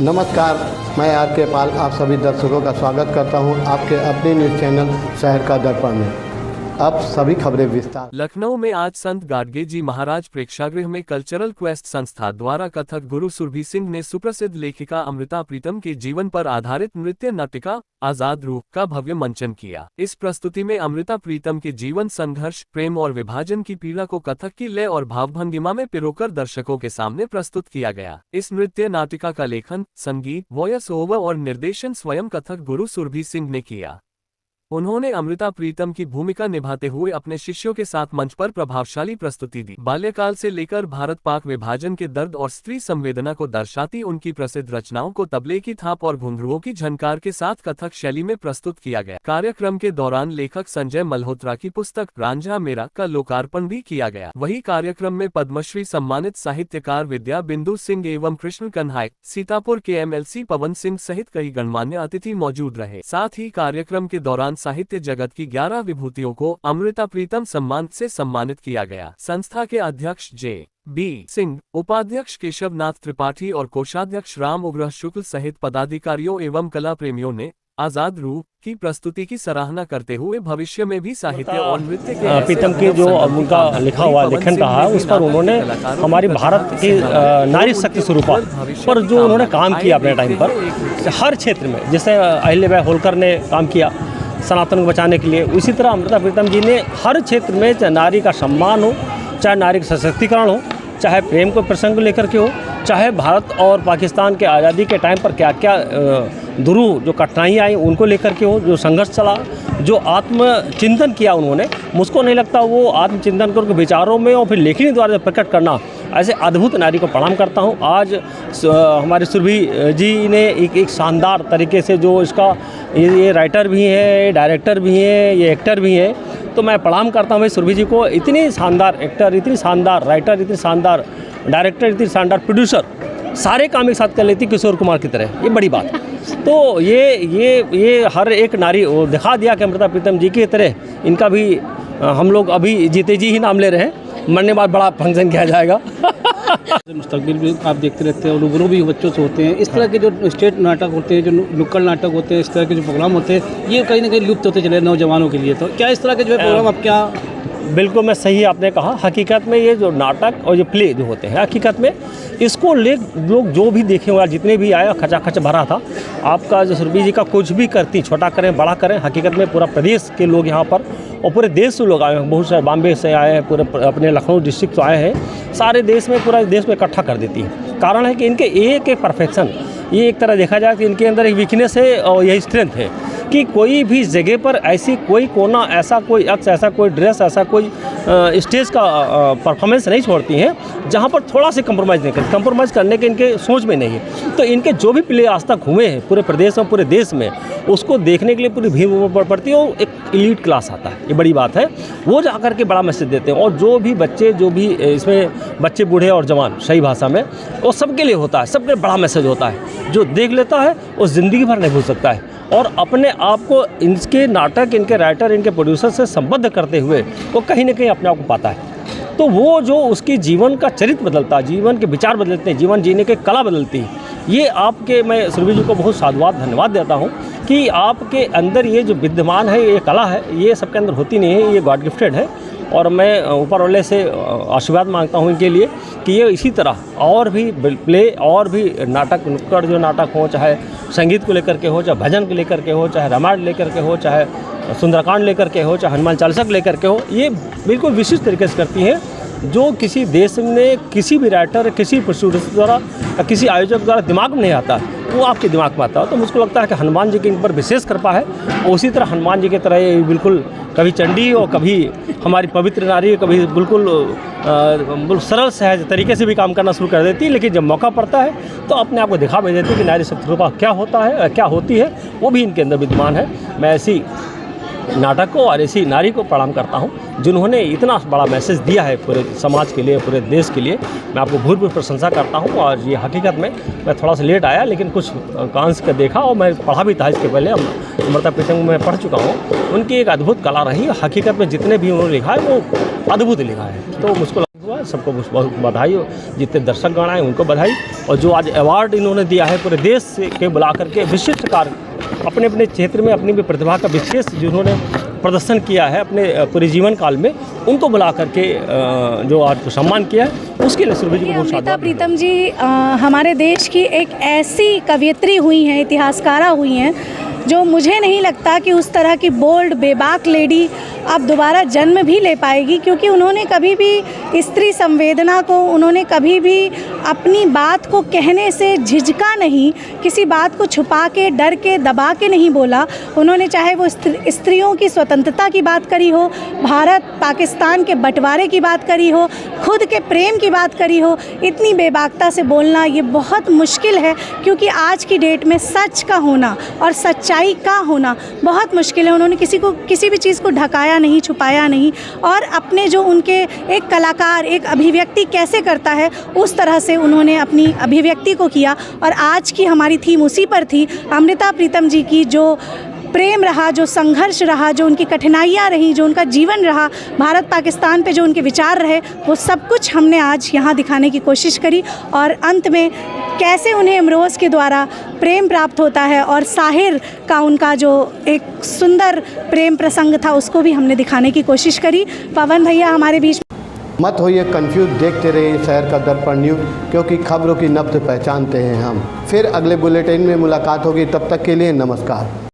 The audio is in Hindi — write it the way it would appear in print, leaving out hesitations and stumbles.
नमस्कार, मैं आर के पाल आप सभी दर्शकों का स्वागत करता हूं आपके अपने न्यूज़ चैनल शहर का दर्पण में। अब सभी खबरें विस्तार। लखनऊ में आज संत गाडगे जी महाराज प्रेक्षागृह में कल्चरल क्वेस्ट संस्था द्वारा कथक गुरु सुरभि सिंह ने सुप्रसिद्ध लेखिका अमृता प्रीतम के जीवन पर आधारित नृत्य नाटिका आजाद रूह का भव्य मंचन किया। इस प्रस्तुति में अमृता प्रीतम के जीवन, संघर्ष, प्रेम और विभाजन की पीड़ा को कथक की लय और भावभंगिमा में पिरोकर दर्शकों के सामने प्रस्तुत किया गया। इस नृत्य नाटिका का लेखन, संगीत, वॉयस ओवर और निर्देशन स्वयं कथक गुरु सुरभि सिंह ने किया। उन्होंने अमृता प्रीतम की भूमिका निभाते हुए अपने शिष्यों के साथ मंच पर प्रभावशाली प्रस्तुति दी। बाल्यकाल से लेकर भारत पाक विभाजन के दर्द और स्त्री संवेदना को दर्शाती उनकी प्रसिद्ध रचनाओं को तबले की थाप और घुंघरुओं की झनकार के साथ कथक शैली में प्रस्तुत किया गया। कार्यक्रम के दौरान लेखक संजय मल्होत्रा की पुस्तक रांझा मेरा का लोकार्पण भी किया गया। वहीं कार्यक्रम में पद्मश्री सम्मानित साहित्यकार विद्या बिंदु सिंह एवं कृष्ण कन्हाय, सीतापुर के MLC पवन सिंह सहित कई गणमान्य अतिथि मौजूद रहे। साथ ही कार्यक्रम के दौरान साहित्य जगत की 11 विभूतियों को अमृता प्रीतम सम्मान से सम्मानित किया गया। संस्था के अध्यक्ष J.B. सिंह, उपाध्यक्ष केशव नाथ त्रिपाठी और कोषाध्यक्ष राम उग्रह शुक्ल सहित पदाधिकारियों एवं कला प्रेमियों ने आजाद रूह की प्रस्तुति की सराहना करते हुए भविष्य में भी साहित्य और नृत्य के प्रीतम की जो उनका लिखा हुआ लेखन कहा है उस पर उन्होंने हमारी भारत की नारी शक्ति स्वरूपा पर जो उन्होंने काम किया अपने टाइम पर हर क्षेत्र में, जैसे अहिल्याबाई होलकर ने काम किया सनातन को बचाने के लिए, उसी तरह अमृता प्रीतम जी ने हर क्षेत्र में चाहे नारी का सम्मान हो, चाहे नारी का सशक्तिकरण हो, चाहे प्रेम को प्रसंग लेकर के हो, चाहे भारत और पाकिस्तान के आज़ादी के टाइम पर क्या क्या दुरूह जो कठिनाइयाँ आई उनको लेकर के हो, जो संघर्ष चला, जो आत्मचिंतन किया उन्होंने, मुझको नहीं लगता वो आत्मचिंतन करके विचारों में और फिर लेखनी द्वारा प्रकट करना, ऐसे अद्भुत नारी को प्रणाम करता हूँ। आज हमारे सुरभि जी ने एक शानदार तरीके से जो इसका ये राइटर भी है, डायरेक्टर भी हैं, ये एक्टर भी हैं, तो मैं प्रणाम करता हूँ सुरभि जी को। इतनी शानदार एक्टर, इतनी शानदार राइटर, इतनी शानदार डायरेक्टर, इतनी शानदार प्रोड्यूसर, सारे काम एक साथ कर लेती किशोर कुमार की तरह, ये बड़ी बात है। तो ये हर एक नारी वो दिखा दिया कि अमृता प्रीतम जी की तरह इनका भी हम लोग अभी जीते जी ही नाम ले रहे हैं, मरने बाद बड़ा फंक्शन किया जाएगा। मुस्तकबिल भी आप देखते रहते हैं, रूबरू भी बच्चों से होते हैं। इस तरह के जो स्टेट नाटक होते हैं, जो नुक्कड़ नाटक होते हैं, इस तरह के जो प्रोग्राम होते हैं, ये कहीं ना कहीं लुप्त होते चले नौजवानों के लिए। तो क्या इस तरह के जो है प्रोग्राम आप क्या? बिल्कुल मैं सही आपने कहा। हकीकत में ये जो नाटक और जो प्ले जो होते हैं, हकीकत में इसको लोग जो भी देखे हुआ, जितने भी आए, खचाखच भरा था। आपका जो सुरभि जी का कुछ भी करती, छोटा करें बड़ा करें, हकीकत में पूरा प्रदेश के लोग यहाँ पर और पूरे देश से लोग आए हैं, बहुत सारे बॉम्बे से आए हैं, पूरे अपने लखनऊ डिस्ट्रिक्ट से आए हैं, सारे देश में पूरा देश में इकट्ठा कर देती है। कारण है कि इनके एक परफेक्शन, ये एक तरह देखा जाए कि इनके अंदर एक वीकनेस है और यही स्ट्रेंथ है कि कोई भी जगह पर ऐसी कोई कोना, ऐसा कोई अक्स, ऐसा कोई ड्रेस, ऐसा कोई स्टेज का परफॉर्मेंस नहीं छोड़ती हैं जहाँ पर थोड़ा से कंप्रोमाइज़ नहीं करती। कंप्रोमाइज़ करने के इनके सोच में नहीं है। तो इनके जो भी प्ले आज तक हुए हैं पूरे प्रदेश में, पूरे देश में, उसको देखने के लिए पूरी भीड़ पड़ती है और एक एलीट क्लास आता है, ये बड़ी बात है। वो जा कर के बड़ा मैसेज देते हैं और जो भी बच्चे, जो भी इसमें बच्चे, बूढ़े और जवान, सही भाषा में, वो सबके लिए होता है, सबके बड़ा मैसेज होता है। जो देख लेता है वो ज़िंदगी भर नहीं भूल सकता है और अपने आप को इनके नाटक, इनके राइटर, इनके प्रोड्यूसर से संबद्ध करते हुए वो कहीं ना कहीं अपने आप को पाता है। तो वो जो उसकी जीवन का चरित्र बदलता है, जीवन के विचार बदलते हैं, जीवन जीने की कला बदलती है। ये आपके, मैं सुरभि जी को बहुत साधुवाद धन्यवाद देता हूँ कि आपके अंदर ये जो विद्यमान है, ये कला है, ये सबके अंदर होती नहीं है, ये गॉड गिफ्टेड है। और मैं ऊपर वाले से आशीर्वाद मांगता हूँ इनके लिए कि ये इसी तरह और भी प्ले और भी नाटक, नुक्कड़ जो नाटक हो, चाहे संगीत को लेकर के हो, चाहे भजन को लेकर के हो, चाहे रामायण लेकर के हो, चाहे सुंदरकांड लेकर के हो, चाहे हनुमान चालीसा लेकर के हो, ये बिल्कुल विशिष्ट तरीके से करती हैं जो किसी देश में किसी भी राइटर, किसी प्रोड्यूसर द्वारा या किसी आयोजक द्वारा दिमाग में नहीं आता, वो आपके दिमाग में आता है। तो मुझको लगता है कि हनुमान जी के इन पर विशेष कृपा है। उसी तरह हनुमान जी की तरह ये बिल्कुल कभी चंडी और कभी हमारी पवित्र नारी, कभी बिल्कुल सरल सहज तरीके से भी काम करना शुरू कर देती है, लेकिन जब मौका पड़ता है तो अपने आप को दिखा भी देती है कि नारी शक्ति रूपा क्या होता है, क्या होती है, वो भी इनके अंदर विद्यमान है। मैं ऐसी नाटक को और ऐसी नारी को प्रणाम करता हूँ जिन्होंने इतना बड़ा मैसेज दिया है पूरे समाज के लिए, पूरे देश के लिए। मैं आपको भरपूर प्रशंसा करता हूँ। और ये हकीकत में मैं थोड़ा सा लेट आया, लेकिन कुछ कांश का देखा और मैं पढ़ा भी था इसके पहले। अमृता प्रीतम में पढ़ चुका हूँ। उनकी एक अद्भुत कला रही। हकीकत में जितने भी उन्होंने लिखा है वो अद्भुत लिखा है। तो मुझको हुआ है, सबको बहुत बधाई हो। जितने दर्शकगण आए उनको बधाई, और जो आज अवार्ड इन्होंने दिया है पूरे देश से के बुला करके विशिष्ट कार्य अपने अपने क्षेत्र में अपनी भी प्रतिभा का विशेष जिन्होंने प्रदर्शन किया है अपने पूरे जीवन काल में, उनको बुला करके जो आज सम्मान किया है उसके लिए सुरभि जी को बहुत अमृता साधुवाद। प्रीतम जी हमारे देश की एक ऐसी कवयित्री हुई हैं, इतिहासकारा हुई हैं, जो मुझे नहीं लगता कि उस तरह की बोल्ड बेबाक लेडी अब दोबारा जन्म भी ले पाएगी, क्योंकि उन्होंने कभी भी स्त्री संवेदना को, उन्होंने कभी भी अपनी बात को कहने से झिझका नहीं, किसी बात को छुपा के डर के दबा के नहीं बोला। उन्होंने चाहे वो स्त्रियों की स्वतंत्रता की बात करी हो, भारत पाकिस्तान के बंटवारे की बात करी हो, खुद के प्रेम की बात करी हो, इतनी बेबाकता से बोलना ये बहुत मुश्किल है, क्योंकि आज की डेट में सच का होना और सच्चाई का होना बहुत मुश्किल है। उन्होंने किसी को किसी भी चीज़ को ढकाया नहीं, छुपाया नहीं, और अपने जो उनके एक कलाकार एक अभिव्यक्ति कैसे करता है उस तरह से उन्होंने अपनी अभिव्यक्ति को किया। और आज की हमारी थीम उसी पर थी, अमृता प्रीतम जी की जो प्रेम रहा, जो संघर्ष रहा, जो उनकी कठिनाइयाँ रहीं, जो उनका जीवन रहा, भारत पाकिस्तान पे जो उनके विचार रहे, वो सब कुछ हमने आज यहाँ दिखाने की कोशिश करी। और अंत में कैसे उन्हें इमरोज़ के द्वारा प्रेम प्राप्त होता है और साहिर का उनका जो एक सुंदर प्रेम प्रसंग था उसको भी हमने दिखाने की कोशिश करी। पवन भैया हमारे बीच मत होइए कंफ्यूज, देखते रहिए शहर का दर्पण न्यूज़, क्योंकि खबरों की नब्ज़ पहचानते हैं हम। फिर अगले बुलेटिन में मुलाकात होगी, तब तक के लिए नमस्कार।